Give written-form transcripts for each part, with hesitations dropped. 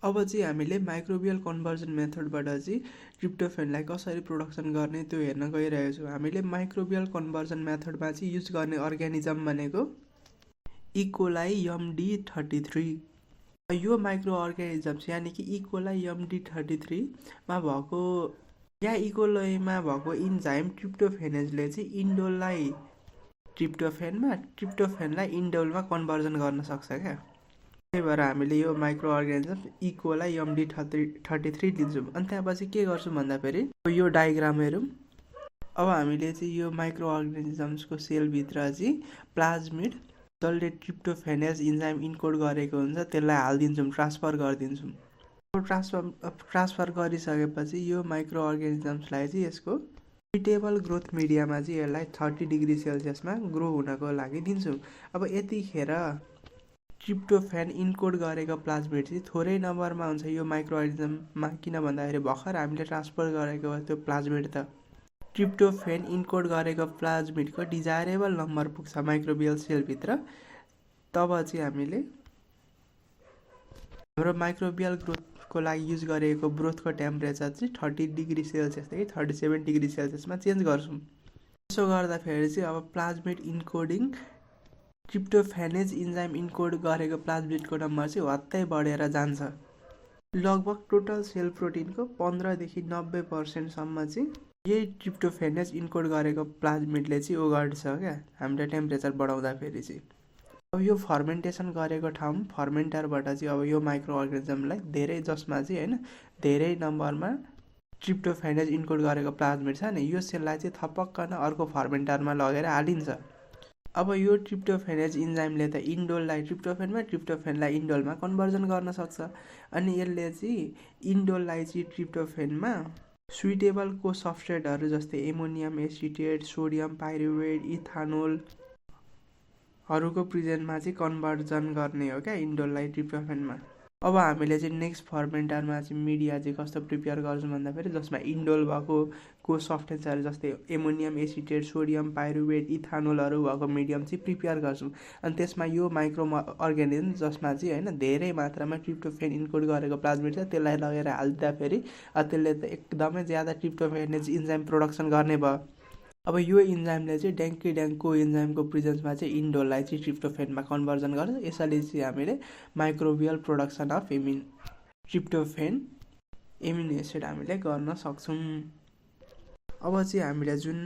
अब चाहिँ हामीले माइक्रोबियल कन्भर्जन मेथडबाट चाहिँ ट्रिप्टोफेनलाई कसरी प्रोडक्सन गर्ने त्यो हेर्न गइरहेको छौँ। हामीले माइक्रोबियल कन्भर्जन मेथडमा चाहिँ युज गर्ने अर्ग्यानिजम भनेको इकोलाई MD33। यो माइक्रो अर्ग्यानिजम्स यानि कि इकोलाई MD33मा भएको इकोलाईमा भएको इन्जाइम ट्रिप्टोफेनेजले चाहिँ इन्डोललाई ट्रिप्टोफेनलाई इन्डोलमा कन्भर्जन गर्न सक्छ क्या। त्यही भएर हामीले यो माइक्रो अर्ग्यानिजम इकोलाई MD33 लिन्छौँ। अनि त्यहाँपछि के गर्छौँ भन्दाखेरि यो डायग्राम हेरौँ। अब हामीले चाहिँ यो माइक्रो अर्ग्यानिजम्सको सेलभित्र चाहिँ प्लाज्मिड जसले ट्रिप्टोफेनेज इन्जाइम इन्कोड गरेको हुन्छ त्यसलाई हालिदिन्छौँ, ट्रान्सफर गरिदिन्छौँ। ट्रान्सफर गरिसकेपछि यो माइक्रो अर्ग्यानिजम्सलाई चाहिँ यसको सुइटेबल ग्रोथ मिडियामा चाहिँ यसलाई 30 डिग्री सेल्सियसमा ग्रो हुनको लागि दिन्छौँ। अब यतिखेर ट्रिप्टोफेन इन्कोड गरेको प्लाज्मिड चाहिँ थोरै नम्बरमा हुन्छ यो माइक्रो अर्ग्यानिजममा, किन भन्दाखेरि भर्खर हामीले ट्रान्सफर गरेको त्यो प्लाज्मिड त ट्रिप्टोफेन इन्कोड गरेको प्लाज्मिडको डिजायरेबल नम्बर पुग्छ माइक्रोबियल सेलभित्र। तब चाहिँ हामीले हाम्रो माइक्रोबियल ग्रोथको लागि युज गरेको ग्रोथको टेम्परेचर चाहिँ 30 डिग्री सेल्सियसदेखि 37 डिग्री सेल्सियसमा चेन्ज गर्छौँ। त्यसो गर्दाखेरि चाहिँ अब प्लाज्मिड इन्कोडिङ ट्रिप्टोफेनेज इन्जाइम इन्कोड गरेको प्लाज्मिडको नम्बर चाहिँ हत्तै बढेर जान्छ। लगभग टोटल सेल प्रोटिनको 15 देखि 90% चाहिँ यही ट्रिप्टोफेनेज इन्कोड गरेको प्लाज्मिडले चाहिँ ओगट्छ क्या हामीले टेम्परेचर बढाउँदाखेरि चाहिँ। अब यो फर्मेन्टेसन गरेको ठाउँ फर्मेन्टरबाट चाहिँ अब यो माइक्रो अर्ग्यानिजमलाई धेरै जसमा चाहिँ होइन धेरै नम्बरमा ट्रिप्टोफेनेज इन्कोड गरेको प्लाज्मिड छ नि, यो सेललाई चाहिँ थपक्क अर्को फर्मेन्टरमा लगेर हालिन्छ। अब यो ट्रिप्टोफेनेज इन्जाइमले त इन्डोललाई ट्रिप्टोफेनलाई इन्डोलमा कन्भर्जन गर्न सक्छ। अनि यसले चाहिँ इन्डोललाई चाहिँ ट्रिप्टोफेनमा सुइटेबल को सब्स्ट्रेटहरू जस्तै एमोनियम एसिटेट, सोडियम पाइरुवेट, इथानोलहरूको प्रेजेन्टमा चाहिँ कन्भर्जन गर्ने हो क्या इन्डोललाई ट्रिप्टोफेनमा। अब हामीले चाहिँ नेक्स्ट फर्मेन्टरमा चाहिँ मिडिया चाहिँ कस्तो प्रिपेयर गर्छौँ भन्दाखेरि जसमा इन्डोल भएको को सब्स्टेन्सहरू जस्तै एमोनियम एसिटेट, सोडियम पाइरुवेट, इथानोलहरू भएको मिडियम चाहिँ प्रिपेयर गर्छौँ। अनि त्यसमा यो माइक्रो अर्ग्यानिजम जसमा चाहिँ होइन धेरै मात्रामा ट्रिप्टोफेन इन्कोड गरेको प्लाज्मिड छ त्यसलाई लगेर हालिदिँदाखेरि त्यसले त एकदमै ज्यादा ट्रिप्टोफेनेज इन्जाइम प्रोडक्सन गर्ने भयो। अब यो इन्जाइमले चाहिँ ड्याङ्को इन्जाइमको प्रेजेन्समा चाहिँ इन्डोललाई चाहिँ ट्रिप्टोफेनमा कन्भर्जन गर्छ। यसरी चाहिँ हामीले microbial production of tryptophan amino acid हामीले गर्न सक्छौँ। अब चाहिँ हामीले जुन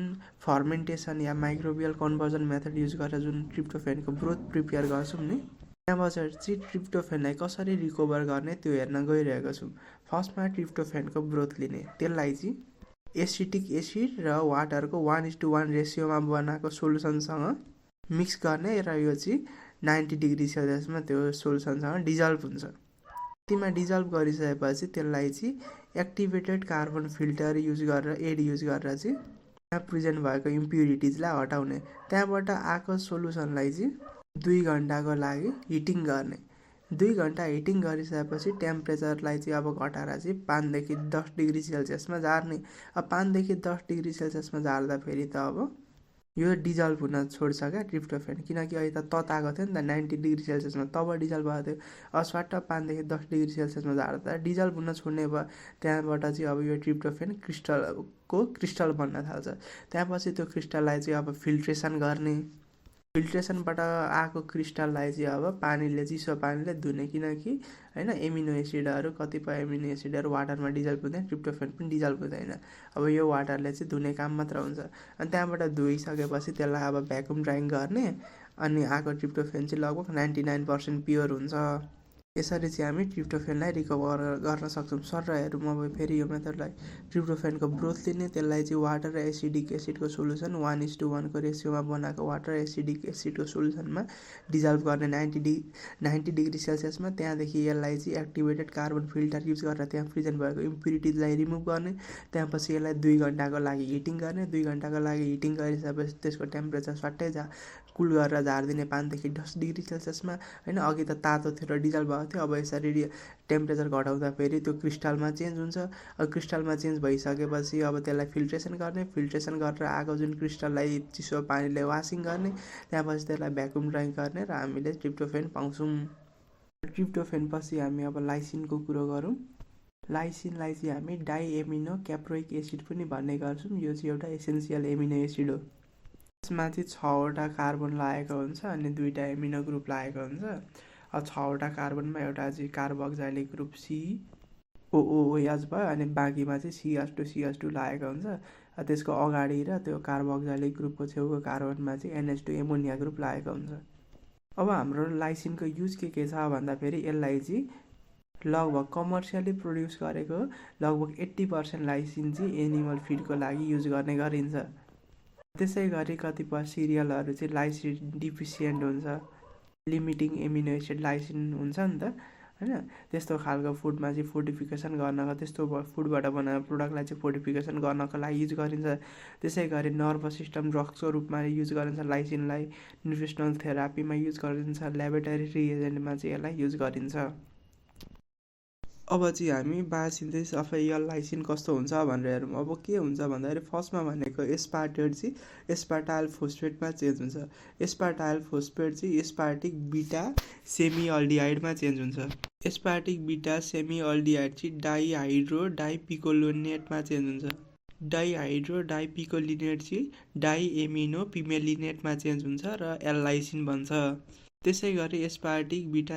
फर्मेन्टेसन या माइक्रोबियल कन्भर्जन मेथड युज गरेर जुन ट्रिप्टोफेनको ग्रोथ प्रिपेयर गर्छौँ नि, त्यहाँबाट चाहिँ ट्रिप्टोफेनलाई कसरी रिकभर गर्ने त्यो हेर्न गइरहेको छौँ। फर्स्टमा ट्रिप्टोफेनको ग्रोथ लिने, त्यसलाई चाहिँ एसिटिक एसिड र वाटरको 1:1 रेसियोमा बनाएको सोलुसनसँग मिक्स गर्ने र यो चाहिँ 90 डिग्री सेल्सियसमा त्यो सोलुसनसँग डिजल्भ हुन्छ। तीमा डिजल्भ गरिसकेपछि त्यसलाई चाहिँ एक्टिभेटेड कार्बन फिल्टर युज गरेर चाहिँ त्यहाँ प्रेजेन्ट भएको इम्प्युरिटिजलाई हटाउने। त्यहाँबाट आएको सोलुसनलाई चाहिँ 2 घन्टाको लागि हिटिङ गर्ने। 2 घन्टा हिटिङ गरिसकेपछि टेम्परेचरलाई चाहिँ अब घटाएर चाहिँ 5 देखि 10 डिग्री सेल्सियसमा झार्ने। अब 5 देखि 10 डिग्री सेल्सियसमा झार्दाखेरि त अब यो डिजल्भ हुन छोड्छ क्या ट्रिप्टोफेन, किनकि अहिले त तताएको थियो नि त 90 डिग्री सेल्सियसमा, तब डिजल्भ भएको थियो। अब स्वाट 5 देखि 10 डिग्री सेल्सियसमा झार्दा डिजल्भ हुन छोड्ने भयो। त्यहाँबाट चाहिँ अब यो ट्रिप्टोफेन क्रिस्टल बन्न थाल्छ। त्यहाँपछि त्यो क्रिस्टललाई चाहिँ अब फिल्ट्रेसन गर्ने। फिल्ट्रेसनबाट आएको क्रिस्टललाई चाहिँ अब चिसो पानीले धुने, किनकि होइन एमिनो एसिडहरू कतिपय एमिनो एसिडहरू वाटरमा डिजल्भ हुँदैन, ट्रिप्टोफेन पनि डिजल्भ हुँदैन। अब यो वाटरले चाहिँ धुने काम मात्र हुन्छ। अनि त्यहाँबाट धोइसकेपछि त्यसलाई अब भ्याकुम ड्राइङ गर्ने। अनि आएको ट्रिप्टोफेन चाहिँ लगभग 99% प्योर हुन्छ। यसरी चाहिँ हामी ट्रिप्टोफेनलाई रिकभर गर्न सक्छौँ। सर हेरौँ अब फेरि यो मेथडलाई। ट्रिप्टोफेनको ग्रोथ लिने, त्यसलाई चाहिँ वाटर र एसिडिक एसिडको सोल्युसन 1:1 को रेसियोमा बनाएको वाटर एसिडिक एसिडको सोल्युसनमा डिजल्भ गर्ने 90 डिग्री सेल्सियसमा। त्यहाँदेखि यसलाई चाहिँ एक्टिभेटेड कार्बन फिल्टर युज गरेर त्यहाँ प्रेजेन्ट भएको इम्प्युरिटिजलाई रिमुभ गर्ने। त्यहाँपछि यसलाई 2 घन्टाको लागि हिटिङ गर्ने। 2 घन्टाको लागि हिटिङ गरिसकेपछि त्यसको टेम्परेचर स्वाट्टै कुल गरेर झारिदिने 5 देखि 10 डिग्री सेल्सियसमा। होइन अघि त तातो थियो र डिजल्भ भएको थियो, अब यसरी टेम्परेचर घटाउँदा फेरि त्यो क्रिस्टलमा चेन्ज हुन्छ। अब क्रिस्टलमा चेन्ज भइसकेपछि अब त्यसलाई फिल्ट्रेसन गर्ने। फिल्ट्रेसन गरेर आएको जुन क्रिस्टललाई चिसो पानीले वासिङ गर्ने। त्यहाँपछि त्यसलाई भ्याकुम ड्राइङ गर्ने र हामीले ट्रिप्टोफेन पाउँछौँ। ट्रिप्टोफेन पछि हामी अब लाइसिनको कुरो गरौँ। लाइसिनलाई चाहिँ हामी डाइएमिनो क्याप्रोइक एसिड पनि भन्ने गर्छौँ। यो चाहिँ एउटा एसेन्सियल एमिनो एसिड हो। यसमा चाहिँ 6वटा कार्बन लागेको हुन्छ अनि 2टा एमिनो ग्रुप लागेको हुन्छ। 6वटा कार्बनमा एउटा चाहिँ कार्बोक्जाइलिक ग्रुप COOH भयो अनि बाँकीमा चाहिँ CH2 लागेको हुन्छ। त्यसको अगाडि र त्यो कार्बोक्जाइलिक ग्रुपको छेउको कार्बनमा चाहिँ NH2 एमोनिया ग्रुप लागेको हुन्छ। अब हाम्रो लाइसिनको युज के छ भन्दाखेरि यसलाई चाहिँ लगभग कमर्सियली प्रोड्युस गरेको लगभग 80% लाइसिन चाहिँ एनिमल फिडको लागि युज गर्ने गरिन्छ। त्यसै गरी कतिपय सिरियलहरू चाहिँ लाइसिन डिफिसियन्ट हुन्छ, लिमिटिङ एमिनो एसिड लाइसिन हुन्छ नि त हैन। त्यस्तो खालको फुडमा चाहिँ फोर्टिफिकेसन गर्नको, त्यस्तो फुडबाट बनाएको प्रोडक्टलाई चाहिँ फोर्टिफिकेसन गर्नको लागि युज गरिन्छ। त्यसै गरी नर्भस सिस्टम ड्रग्सको रूपमा युज गरिन्छ लाइसिनलाई, न्युट्रिसनल थेरापीमा युज गरिन्छ, ल्याबोरेटरी रिएजेन्टमा चाहिँ यसलाई युज गरिन्छ। अब चाहिँ हामी बायोसिन्थेसिस अफ यल लाइसिन कस्तो हुन्छ भनेर हेरौँ। अब के हुन्छ भन्दाखेरि फर्स्टमा भनेको एस्पार्टेट चाहिँ एस्पार्टाइल फोस्फेटमा चेन्ज हुन्छ। एस्पार्टाइल फोस्फेट चाहिँ एस्पार्टिक बिटा सेमी अल्डिहाइडमा चेन्ज हुन्छ। एस्पार्टिक बिटा सेमी अल्डिहाइड चाहिँ डाइहाइड्रो डाइपिकोलिनेटमा चेन्ज हुन्छ। डाइहाइड्रो डाइपिकोलिनेट चाहिँ डाइएमिनो पिमेलिनेटमा चेन्ज हुन्छ र एल लाइसिन बन्छ। त्यसै गरी एस्पार्टिक बिटा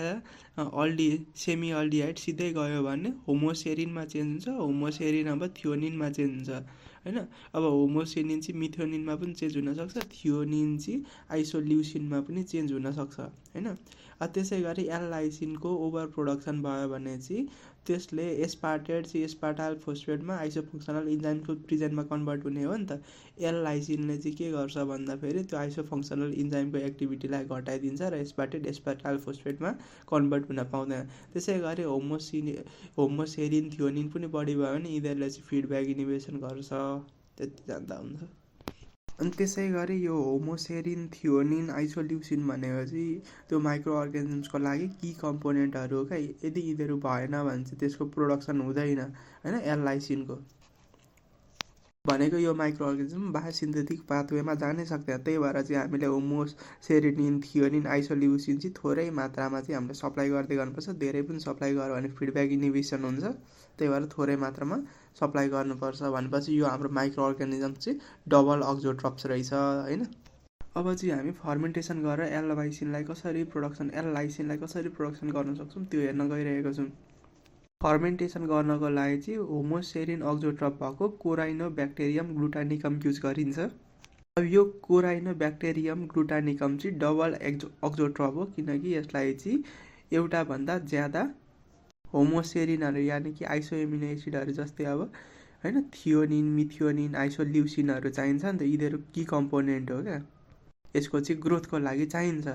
सेमी अल्डिहाइड सिधै गयो भने होमोसेरिनमा चेन्ज हुन्छ। होमोसेरिन अब थियोनिनमा चेन्ज हुन्छ हैन। अब होमोसेरिन चाहिँ मिथोनिनमा पनि चेन्ज हुनसक्छ, थियोनिन चाहिँ आइसोल्युसिनमा पनि चेन्ज हुनसक्छ हैन। त्यसै गरी एल लाइसिनको ओभर प्रोडक्सन भयो भने चाहिँ त्यसले एस्पार्टेट चाहिँ एस्पार्टाइल फोस्फेटमा आइसोफङ्सनल इन्जाइमको प्रिजेन्टमा कन्भर्ट हुने हो नि त। एल लाइसिनले चाहिँ के गर्छ भन्दाखेरि त्यो आइसोफङ्सनल इन्जाइमको एक्टिभिटीलाई घटाइदिन्छ र एस्पार्टेट एस्पार्टाइल फोस्फेटमा कन्भर्ट हुन पाउँदैन। त्यसै गरी होमोसेरिन थियोनिन पनि बढी भयो भने यिनीहरूले चाहिँ फिडब्याक इनिबिसन गर्छ। त्यति जान्दा हुन्छ। अनि त्यसै गरी यो होमोसेरिन थियोनिन आइसोल्युसिन भनेको चाहिँ त्यो माइक्रो अर्गानिजम्सको लागि की कम्पोनेन्टहरू हो क्या। यदि यिनीहरू भएन भने चाहिँ त्यसको प्रोडक्सन हुँदैन हैन। एल लाइसिनको भनेको यो माइक्रो अर्गानिजम बायोसिन्थेटिक पाथवेमा जानै सक्दैन। त्यही भएर चाहिँ हामीले होमोसेरिन थियोनिन आइसोल्युसिन चाहिँ थोरै मात्रामा चाहिँ हामीले सप्लाई गर्दै गर्नुपर्छ। धेरै पनि सप्लाई गर्यो भने फिडब्याक इनिबिसन हुन्छ। त्यही भएर थोरै मात्रामा सप्लाई गर्नुपर्छ। भनेपछि यो हाम्रो माइक्रो अर्गानिजम चाहिँ डबल अक्जोट्रप्स रहेछ हैन। अब चाहिँ हामी फर्मेन्टेसन गरेर एल लाइसिनलाई कसरी प्रोडक्सन गर्न सक्छौँ त्यो हेर्न गइरहेको छौँ। फर्मेन्टेसन गर्नको लागि चाहिँ होमोसेरिन अक्जोट्रप भएको कोराइनोब्याक्टेरियम ग्लुटानिकम युज गरिन्छ। अब यो कोराइनोब्याक्टेरियम ग्लुटानिकम चाहिँ डबल अक्जोट्रप हो, किनकि यसलाई चाहिँ एउटाभन्दा ज्यादा होमोसेरिनहरू यानि कि आइसो एमिनो एसिडहरू जस्तै अब हैन थियोनिन मिथियोनिन आइसोल्युसिनहरू चाहिन्छ नि त। यिनीहरू की कम्पोनेन्ट हो क्या, यसको चाहिँ ग्रोथको लागि चाहिन्छ,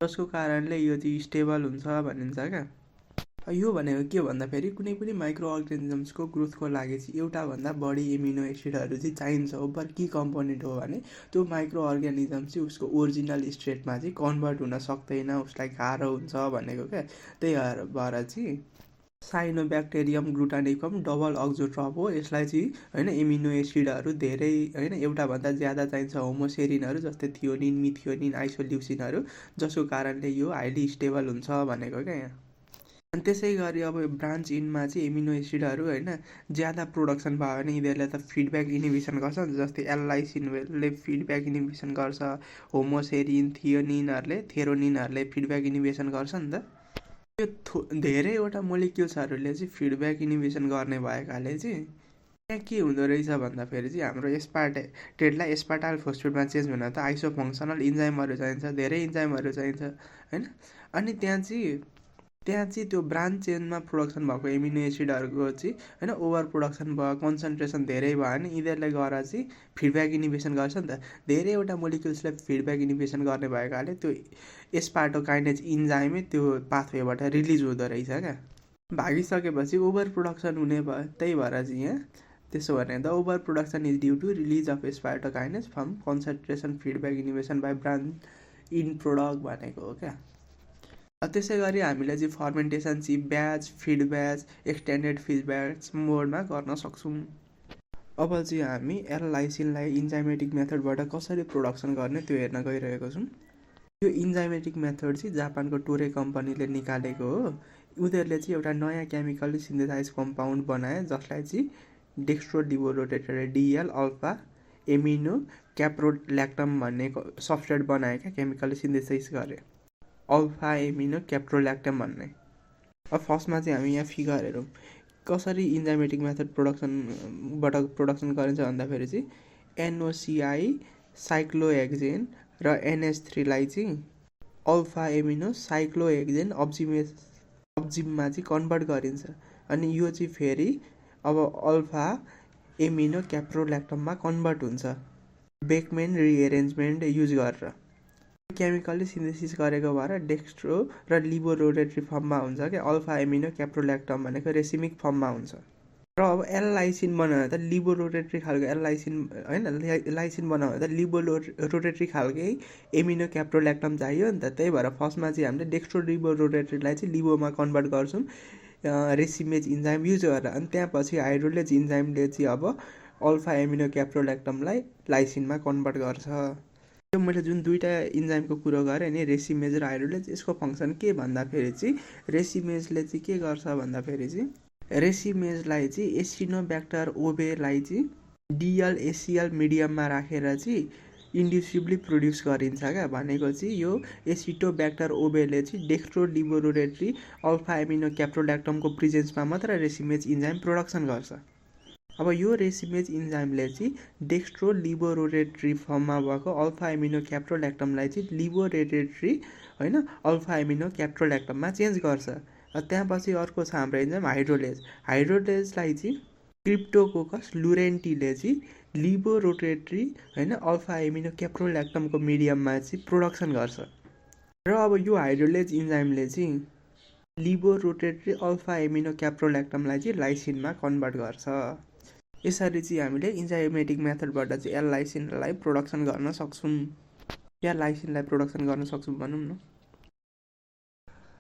जसको कारणले यो चाहिँ स्टेबल हुन्छ भनिन्छ क्या। यो भनेको के भन्दाखेरि कुनै पनि माइक्रो अर्गानिजम्सको ग्रोथको लागि चाहिँ एउटाभन्दा बढी एमिनो एसिडहरू चाहिँ चाहिन्छ। ओभर की कम्पोनेन्ट हो भने त्यो माइक्रो अर्गानिजम चाहिँ उसको ओरिजिनल स्टेटमा चाहिँ कन्भर्ट हुन सक्दैन, उसलाई गाह्रो हुन्छ भनेको क्या। त्यही भएर चाहिँ साइनोब्याक्टेरियम ग्लुटानिकम डबल अक्जोट्रप हो। यसलाई चाहिँ हैन एमिनो एसिडहरू धेरै हैन एउटाभन्दा ज्यादा चाहिन्छ, होमोसेरिनहरू जस्तै थियोनिन मिथियोनिन आइसोल्युसिनहरू, जसको कारणले यो हाइली स्टेबल हुन्छ भनेको क्या यहाँ। अनि त्यसै गरी अब ब्रान्च इनमा चाहिँ एमिनो एसिडहरू हैन ज्यादा प्रोडक्सन भयो भने यिनीहरूले त फिडब्याक इनिबिसन गर्छ नि, जस्तै एल लाइसिनले फिडब्याक इनिबिसन गर्छ, होमोसेरिन थियोनिनहरूले थेरोनिनहरूले फिडब्याक इनिबिसन गर्छ नि त। यो धेरैवटा मोलिक्युल्सहरूले चाहिँ फिडब्याक इनिबिसन गर्ने भएकाले चाहिँ यहाँ के हुँदो रहेछ भन्दाखेरि चाहिँ हाम्रो एस्पार्टेटलाई एस्पार्टाइल फोस्फेटमा चेन्ज हुन त आइसोफङ्सनल इन्जाइमहरू चाहिन्छ, धेरै इन्जाइमहरू चाहिन्छ हैन। अनि त्यहाँ चाहिँ त्यो ब्रान्च चेनमा प्रोडक्सन भएको एमिनो एसिडहरूको चाहिँ हैन ओभर प्रोडक्सन भयो, कन्सन्ट्रेसन धेरै भयो भने यिनीहरूले गएर चाहिँ फिडब्याक इनिबिसन गर्छ नि त। धेरैवटा मोलिक्युल्सले फिडब्याक इनिबिसन गर्ने भएकाले त्यो एस्पार्टोकाइनेज इन्जाइमै त्यो पाथवेबाट रिलिज हुँदो रहेछ क्या। भागिसकेपछि ओभर प्रोडक्सन हुने भयो। त्यही भएर चाहिँ यहाँ त्यसो भने the over production is due to release of aspartokinase from concentration feedback inhibition by branch in product भनेको हो क्या। त्यसै गरी हामीले चाहिँ फर्मेन्टेसन चाहिँ batch fed batch extended fed batch मोडमा गर्न सक्छौँ। अब चाहिँ हामी एल लाइसिनलाई इन्जाइमेटिक मेथडबाट कसरी प्रोडक्सन गर्ने त्यो हेर्न गइरहेको छौँ। यो इन्जाइमेटिक मेथड चाहिँ जापानको टोरे कम्पनीले निकालेको हो। उनीहरूले चाहिँ एउटा नयाँ केमिकली सिन्थेसाइज कम्पाउन्ड बनाए जसलाई चाहिँ डेक्स्ट्रोडिबोरोटेटेड डिएल अल्फा एमिनो क्याप्रोल्याक्टम भन्ने सब्स्ट्रेट बनाएका केमिकली सिन्थेसाइज गरे अल्फा एमिनो क्याप्रोल्याक्टम भन्ने। अब फर्स्टमा चाहिँ हामी यहाँ फिगर हेरौँ कसरी इन्जाइमेटिक मेथड प्रोडक्सनबाट प्रोडक्सन गरिन्छ भन्दाखेरि चाहिँ एनओसिआई साइक्लोहेक्जेन र NH3लाई चाहिँ अल्फा एमिनो साइक्लोहेक्जेन अब्जिममा चाहिँ कन्भर्ट गरिन्छ अनि यो चाहिँ फेरि अब अल्फा एमिनो क्याप्रोल्याक्टममा कन्भर्ट हुन्छ बेकमेन रिएरेन्जमेन्ट युज गरेर। केमिकली सिन्थेसिस गरेको भएर डेक्स्ट्रो र लिबोरोटेटरी फर्ममा हुन्छ कि अल्फा एमिनो क्याप्रोल्याक्टम भनेको रेसिमिक फर्ममा हुन्छ। र अब एल लाइसिन बनायो त लिबोरोटेटरी खालको एल लाइसिन होइन लाइसिन बनायो त लिबोरोटेटरी खालकै एमिनो क्याप्रोल्याक्टम चाहियो नि त। त्यही भएर फर्स्टमा चाहिँ हामीले डेक्स्ट्रो लिबोरोटेटरीलाई चाहिँ लिबोमा कन्भर्ट गर्छौँ रेसिमेज इन्जाइम युज गरेर। अनि त्यहाँपछि हाइड्रोलेज इन्जाइमले चाहिँ अब अल्फा एमिनो क्याप्रोल्याक्टमलाई लाइसिनमा कन्भर्ट गर्छ। यो मैले जुन दुईवटा इन्जाइमको कुरो गरेँ नि रेसिमेज र हाइड्रोलेज, यसको फङ्सन के भन्दाखेरि चाहिँ रेसिमेजले चाहिँ के गर्छ भन्दाखेरि चाहिँ रेसिमेजलाई चाहिँ एसिनोब्याक्टर ओबेलाई चाहिँ डिएल एसिएल मिडियममा राखेर चाहिँ इन्ड्युसिबली प्रोड्युस गरिन्छ क्या। भनेको चाहिँ यो एसिटोब्याक्टर ओबेले चाहिँ डेक्स्ट्रो लिबोरोटेटरी अल्फा एमिनो क्याप्रोल्याक्टमको प्रिजेन्समा मात्र रेसिमेज इन्जाइम प्रोडक्सन गर्छ। अब यो रेसिमेज इन्जाइमले चाहिँ डेक्स्ट्रो लिबोरोटेटरी फर्ममा भएको अल्फा एमिनो क्याप्रोल्याक्टमलाई चाहिँ लिबोरोटेटरी होइन अल्फा एमिनो क्याप्रोल्याक्टममा चेन्ज गर्छ। त्यहाँपछि अर्को छ हाम्रो इन्जाइम हाइड्रोलेज। हाइड्रोलेजलाई चाहिँ क्रिप्टोकोकस लुरेन्टीले चाहिँ लिबोरोटेटरी होइन अल्फा एमिनो क्याप्रोल्याक्टमको मिडियममा चाहिँ प्रोडक्सन गर्छ। र अब यो हाइड्रोलेज इन्जाइमले चाहिँ लिबोरोटेटरी अल्फा एमिनो क्याप्रोल्याक्टमलाई चाहिँ लाइसिनमा कन्भर्ट गर्छ। यसरी चाहिँ हामीले इन्जाइमेटिक मेथडबाट चाहिँ एल लाइसिनलाई प्रोडक्सन गर्न सक्छौँ या लाइसिनलाई प्रोडक्सन गर्न सक्छौँ भनौँ न।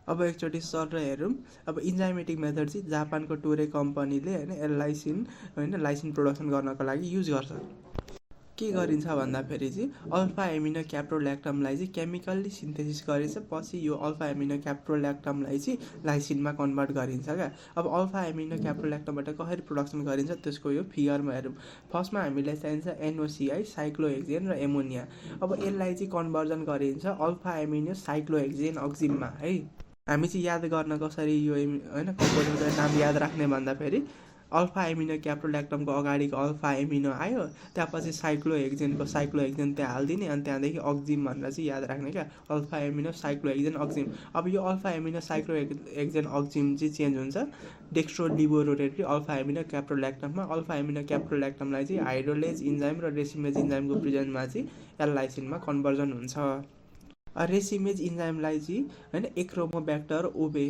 अब एकचोटि सर हेरौँ। अब इन्जाइमेटिक मेथड चाहिँ जापानको टोरे कम्पनीले होइन एल लाइसिन होइन लाइसिन प्रोडक्सन गर्नको लागि युज गर्छ। के गरिन्छ भन्दाखेरि चाहिँ अल्फा एमिनो क्याप्रोल्याक्टमलाई चाहिँ केमिकल्ली सिन्थेसिस गरिन्छ, पछि यो अल्फा एमिनो क्याप्रोल्याक्टमलाई चाहिँ लाइसिनमा कन्भर्ट गरिन्छ क्या। अब अल्फा एमिनो क्याप्रोल्याक्टमबाट कसरी प्रोडक्सन गरिन्छ त्यसको यो फिगरमा हेरौँ। फर्स्टमा हामीलाई चाहिन्छ एनओसिआई साइक्लोहेक्जेन र एमोनिया। अब यसलाई चाहिँ कन्भर्जन गरिन्छ अल्फा एमिनो साइक्लोहेक्जेन अक्जिममा है। हामी चाहिँ याद गर्न कसरी यो होइन कम्पाउन्डको नाम याद राख्ने भन्दाखेरि अल्फा एमिनो क्याप्रोल्याक्टमको अगाडिको अल्फा एमिनो आयो, त्यहाँपछि साइक्लोहेक्जेन त्यहाँ हालिदिने अनि त्यहाँदेखि अक्जिम भनेर चाहिँ याद राख्ने क्या अल्फा एमिनो साइक्लोहेक्जेन अक्जिम। अब यो अल्फा एमिनो साइक्लोहेक्जेन अक्जिम चाहिँ चेन्ज हुन्छ डेक्स्ट्रो लिबोरोटेटरी अल्फा एमिनो क्याप्रोल्याक्टममा। अल्फा एमिनो क्याप्रोल्याक्टमलाई चाहिँ हाइड्रोलेज इन्जाइम र रेसिमेज इन्जाइमको प्रिजेन्समा चाहिँ एल लाइसिनमा कन्भर्जन हुन्छ। रेसिमेज इन्जाइमलाई चाहिँ होइन एक्रोमोब्याक्टर ओबे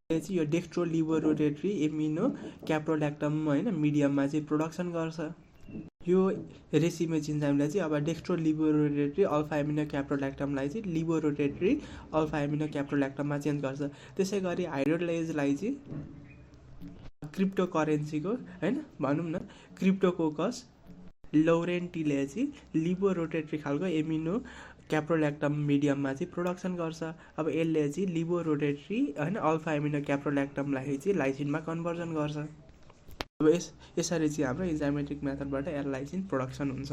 चाहिँ यो डेक्स्ट्रो लिबोरोटेटरी एमिनो क्याप्रोल्याक्टम होइन मिडियममा चाहिँ प्रोडक्सन गर्छ। यो रेसिमेज इन्जाइमलाई चाहिँ अब डेक्स्ट्रो लिबोरोटेटरी अल्फा एमिनो क्याप्रोल्याक्टमलाई चाहिँ लिबोरोटेटरी अल्फा एमिनो क्याप्रोल्याक्टममा चेन्ज गर्छ। त्यसै गरी हाइड्रोलेजलाई चाहिँ क्रिप्टोकरेन्सीको होइन भनौँ न क्रिप्टोकोकस लौरेन्टीले चाहिँ लिबोरोटेटरी खालको एमिनो क्याप्रोल्याक्टम मिडियममा चाहिँ प्रोडक्सन गर्छ। अब यसले चाहिँ लिबोरोटेटरी होइन अल्फा एमिनो क्याप्रोल्याक्टमलाई चाहिँ लाइसिनमा कन्भर्जन गर्छ। अब यसरी चाहिँ हाम्रो इन्जाइमेटिक मेथडबाट एल लाइसिन प्रोडक्सन हुन्छ।